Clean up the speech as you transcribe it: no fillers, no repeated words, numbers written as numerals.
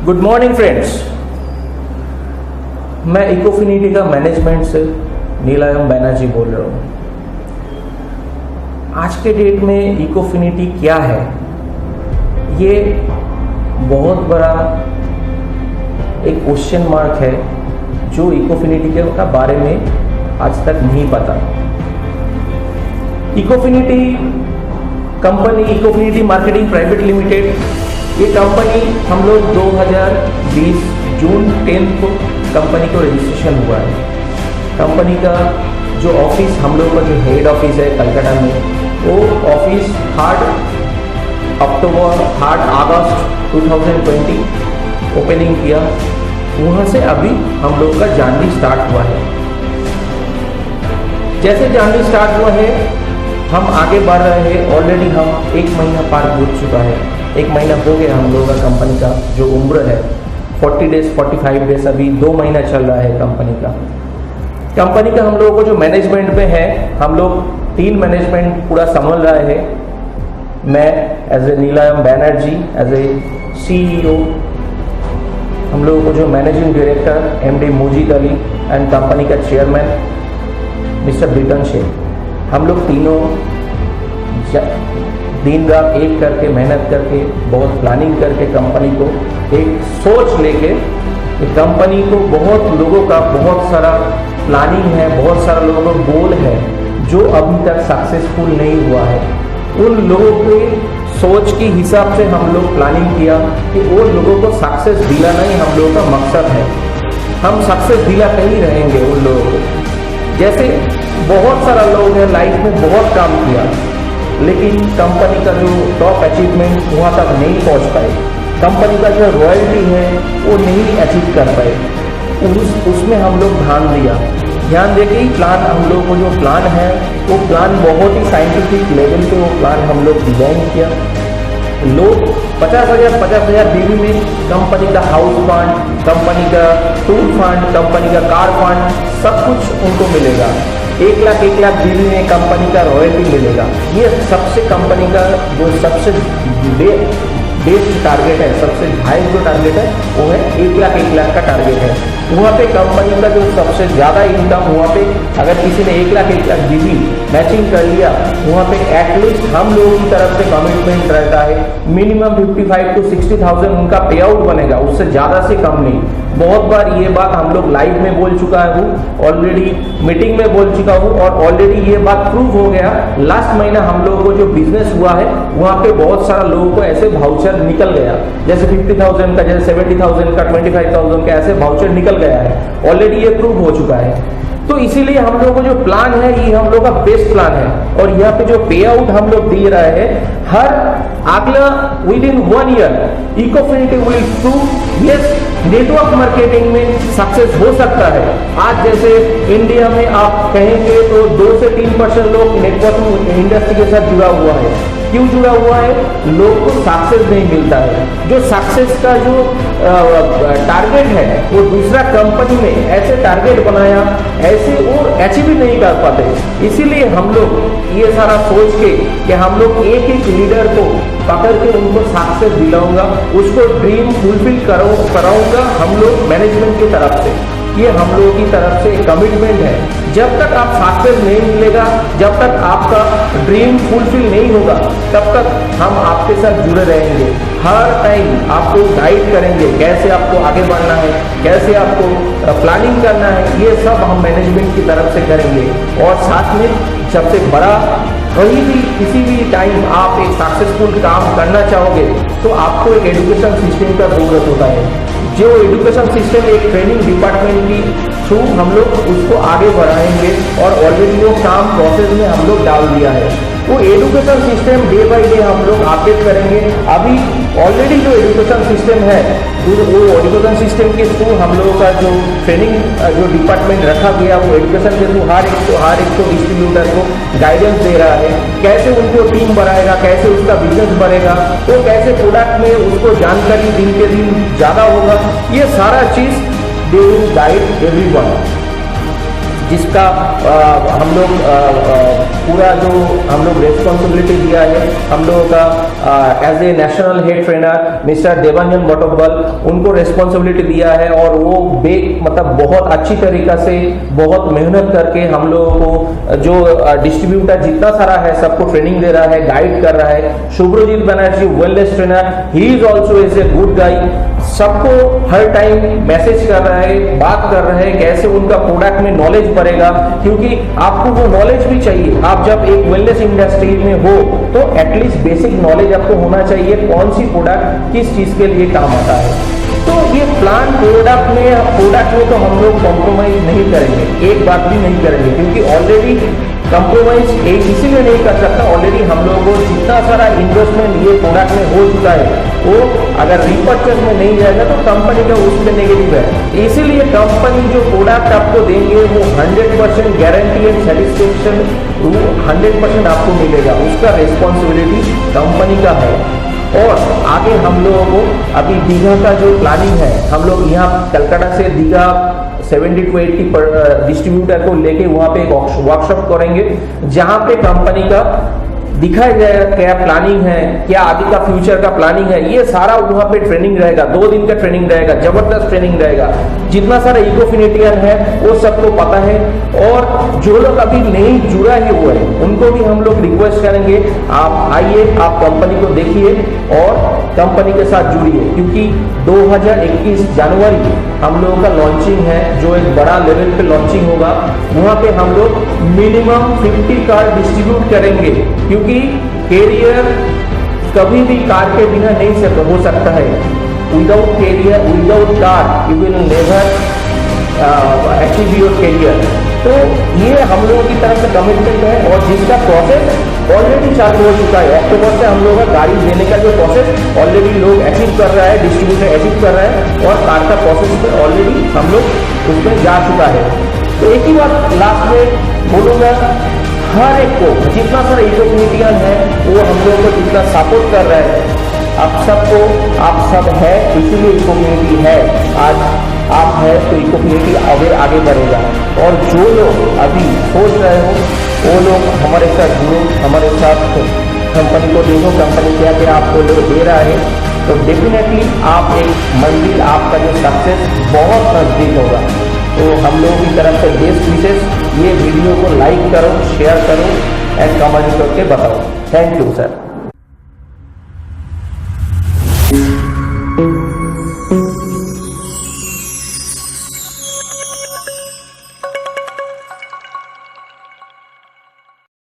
Good morning friends. मैं इकोफिनिटी का management से नीलायम बैनर्जी बोल रहा हूँ। आज के डेट में इकोफिनिटी क्या है, ये बहुत बड़ा एक क्वेश्चन मार्क है जो इकोफिनिटी के का बारे में आज तक नहीं पता। इकोफिनिटी कंपनी, इकोफिनिटी मार्केटिंग प्राइवेट लिमिटेड, ये कंपनी हम लोग 2020 जून 10 को कंपनी को रजिस्ट्रेशन हुआ है। कंपनी का जो ऑफिस, हम लोग का जो हेड ऑफिस है कलकत्ता में, वो ऑफिस 3 अगस्त 2020 ओपनिंग किया। वहाँ से अभी हम लोग का जर्नी स्टार्ट हुआ है। जैसे जर्नी स्टार्ट हुआ है हम आगे बढ़ रहे हैं। ऑलरेडी हम 1 महीना पार हो चुका है। 1 महीना हो गया हम लोगों का कंपनी का जो उम्र है 40 डेज 45 डेज, अभी 2 महीना चल रहा है कंपनी का। कंपनी का हम लोगों को जो मैनेजमेंट में है, हम लोग 3 मैनेजमेंट पूरा संभाल रहे हैं। मैं as a Nilayam Banerjee, as a CEO, हम लोगों को जो managing director MD Mojid Ali and company का चेयरमैन मिस्टर बिटन शेख, हम लोग तीनों दिन रात एक करके मेहनत करके बहुत प्लानिंग करके कंपनी को एक सोच लेके, कंपनी को बहुत लोगों का बहुत सारा प्लानिंग है, बहुत सारा लोगों का गोल है जो अभी तक सक्सेसफुल नहीं हुआ है। उन लोगों के सोच के हिसाब से हम लोग प्लानिंग किया कि वो लोगों को सक्सेस दिलाना ही हम लोगों का मकसद है। हम सक्सेस दिलाते ही रहेंगे उन लोगों को। जैसे बहुत सारा लोग हैं लाइफ में बहुत काम किया, लेकिन कंपनी का जो टॉप अचीवमेंट वहाँ तक नहीं पहुँच पाए। कंपनी का जो रॉयल्टी है वो नहीं अचीव कर पाए। उसमें हम लोग ध्यान देके ही प्लान, हम लोग को जो प्लान है वो प्लान बहुत ही साइंटिफिक लेवल पे वो प्लान हम लोग डिजाइन किया। लोग 50,000 बीवी में कंपनी का हाउस फंड, कंपनी का टूर फंड, कंपनी का कार फंड, सब कुछ उनको मिलेगा। 1 लाख बीवी में कंपनी का रॉयल्टी मिलेगा। ये सबसे कंपनी का जो सबसे बेस्ट टारगेट है, सबसे हाई जो टारगेट है वो है 1 लाख का टारगेट है। वहाँ पे कंपनी का जो सबसे ज़्यादा इनकम, वहाँ पे अगर किसी ने 1 लाख बीवी मैचिंग कर लिया, वहाँ पे एटलीस्ट हम लोगों की तरफ से कमिटमेंट रहता है मिनिमम 55 to 60,000 उनका पे आउट बनेगा, उससे ज़्यादा से कम नहीं। बहुत बार ये बात हम लोग लाइव में बोल चुका हूँ, ऑलरेडी मीटिंग में बोल चुका हूँ, और ऑलरेडी ये बात प्रूव हो गया। लास्ट महीना हम लोगों को जो बिजनेस हुआ है वहाँ पे बहुत सारा लोगों को ऐसे वाउचर निकल गया, जैसे 50,000 का, जैसे 70,000 का, 25,000 का, ऐसे वाउचर निकल गया है। ऑलरेडी ये प्रूव हो चुका है। तो इसीलिए हम लोगों को जो प्लान है ये हम लोग का बेस्ट प्लान है। और यहाँ पे जो पे आउट हम लोग दे रहे हैं, हर अगला within 1 year Ecofinity will prove yes network marketing में सक्सेस हो सकता है। आज जैसे इंडिया में आप कहेंगे तो 2 से 3% लोग नेटवर्क इंडस्ट्री के साथ जुड़ा हुआ है। क्यों जुड़ा हुआ है? लोग को सक्सेस नहीं मिलता है। जो सक्सेस का जो टारगेट है वो दूसरा कंपनी में ऐसे टारगेट बनाया, ऐसे वो अचीव ही नहीं कर पाते। इसीलिए हम लोग ये सारा सोच के कि हम लोग एक लीडर को पकड़ के उनको सक्सेस दिलाऊंगा, उसको ड्रीम फुलफिल कराऊंगा हम लोग मैनेजमेंट की तरफ से। ये हम लोगों की तरफ से कमिटमेंट है। जब तक आप सक्सेस नहीं मिलेगा, जब तक आपका ड्रीम फुलफिल नहीं होगा, तब तक हम आपके साथ जुड़े रहेंगे। हर टाइम आपको गाइड करेंगे कैसे आपको आगे बढ़ना है, कैसे आपको प्लानिंग करना है, ये सब हम मैनेजमेंट की तरफ से करेंगे। और साथ में सबसे बड़ा, कहीं भी किसी भी टाइम आप एक सक्सेसफुल काम करना चाहोगे तो आपको एक एजुकेशन सिस्टम का जरूरत होता है। जो एजुकेशन सिस्टम एक ट्रेनिंग डिपार्टमेंट की थ्रू हम लोग उसको आगे बढ़ाएंगे, और ऑलरेडी वो काम प्रोसेस में हम लोग डाल दिया है। वो education system day by day हम लोग अपडेट करेंगे। अभी ऑलरेडी जो एजुकेशन सिस्टम है वो एजुकेशन सिस्टम के थ्रू हम लोगों का जो ट्रेनिंग जो डिपार्टमेंट रखा गया, वो एजुकेशन के थ्रू हर एक को डिस्ट्रीब्यूटर को गाइडेंस दे रहा है, कैसे उनको टीम बढ़ाएगा, कैसे उसका बिजनेस बढ़ेगा, तो कैसे प्रोडक्ट में उसको जानकारी दिन के दिन ज़्यादा होगा। ये सारा चीज़ दे विल गाइड एवरीवन। जिसका हम लोग पूरा जो हम लोग रेस्पॉन्सिबिलिटी दिया है, हम लोगों का as a national head trainer mister Devanjan Batobal, उनको रेस्पॉन्सिबिलिटी दिया है और वो मतलब बहुत अच्छी तरीका से बहुत मेहनत करके हम लोगों को जो डिस्ट्रीब्यूटर जितना सारा है सबको ट्रेनिंग दे रहा है, गाइड कर रहा है। Shubhrajit Banerjee wellness trainer, he is also is a good guy, सबको हर टाइम मैसेज कर रहा है, बात कर रहा है कैसे उनका प्रोडक्ट में नॉलेज बढ़ेगा, क्योंकि आपको वो नॉलेज भी चाहिए। आप जब एक वेलनेस इंडस्ट्री में हो तो एटलीस्ट बेसिक नॉलेज आपको होना चाहिए कौन सी प्रोडक्ट किस चीज के लिए काम आता है। तो ये प्लान प्रोडक्ट में तो हम लोग कॉम्प्रोमाइज नहीं करेंगे, एक बात भी नहीं करेंगे, क्योंकि ऑलरेडी कंप्रोमाइज इसीलिए नहीं कर सकता, ऑलरेडी हम लोगों को जितना सारा इन्वेस्टमेंट ये प्रोडक्ट में हो चुका है, वो अगर रिपर्चेस में नहीं जाएगा तो कंपनी का उस पर नेगेटिव है। इसीलिए कंपनी जो प्रोडक्ट आपको देंगे वो 100% गारंटी एंड सेटिस्फेक्शन 100% आपको मिलेगा, उसका रिस्पॉन्सिबिलिटी कंपनी का है। और आगे हम लोगों को अभी दीघा का जो प्लानिंग है, हम लोग यहाँ कलकत्ता से दीघा 70 to 80 डिस्ट्रीब्यूटर को लेके वहां पे एक वर्कशॉप करेंगे, जहां पे कंपनी का दिखाया जाएगा क्या प्लानिंग है, क्या आगे का फ्यूचर का प्लानिंग है। ये सारा वहां पे ट्रेनिंग रहेगा, 2 दिन का ट्रेनिंग रहेगा, जबरदस्त ट्रेनिंग रहेगा। जितना सारा इकोफिनिटियन है वो सबको पता है, और जो लोग अभी नहीं जुड़ा ही हुआ है उनको भी हम लोग रिक्वेस्ट करेंगे, आप आइए, आप कंपनी को देखिए और कंपनी के साथ जुड़िए, क्योंकि 2021 जनवरी हम लोगों का लॉन्चिंग है, जो एक बड़ा लेवल पे लॉन्चिंग होगा। वहां पे हम लोग मिनिमम 50 कार डिस्ट्रीब्यूट करेंगे, क्योंकि कैरियर कभी भी कार के बिना नहीं हो सकता है। Without career, without car you will never achieve your career. तो ये हम लोगों की तरफ से कमिटमेंट है, और जिसका प्रोसेस ऑलरेडी चालू हो चुका है। अक्टूबर से हम लोगों का गाड़ी देने का जो प्रोसेस ऑलरेडी लोग अचीव कर रहा है, डिस्ट्रीब्यूटर अचीव कर रहा है, और कार का प्रोसेस ऑलरेडी हम लोग उसमें जा चुका है। तो एक ही बात लास्ट में बोलूँगा, हर एक को जितना सारा इकोफिनिटियन है वो हम लोगों को जितना सपोर्ट कर रहा है, आप सबको, आप सब है इसीलिए इकोफिनिटी है। आज आप है तो इकोफिनिटी आगे बढ़ेगा। और जो लोग अभी सोच रहे हो वो लोग हमारे साथ जुड़ो, हमारे साथ कंपनी को देखो, कंपनी क्या क्या आपको दे रहा है, तो डेफिनेटली आप एक मंजिल, आपका जो सक्सेस बहुत नजदीक होगा। तो हम लोगों की तरफ से बेस्ट विशेष, ये वीडियो को लाइक करो, शेयर करो एंड कमेंट करके बताओ। Thank you sir.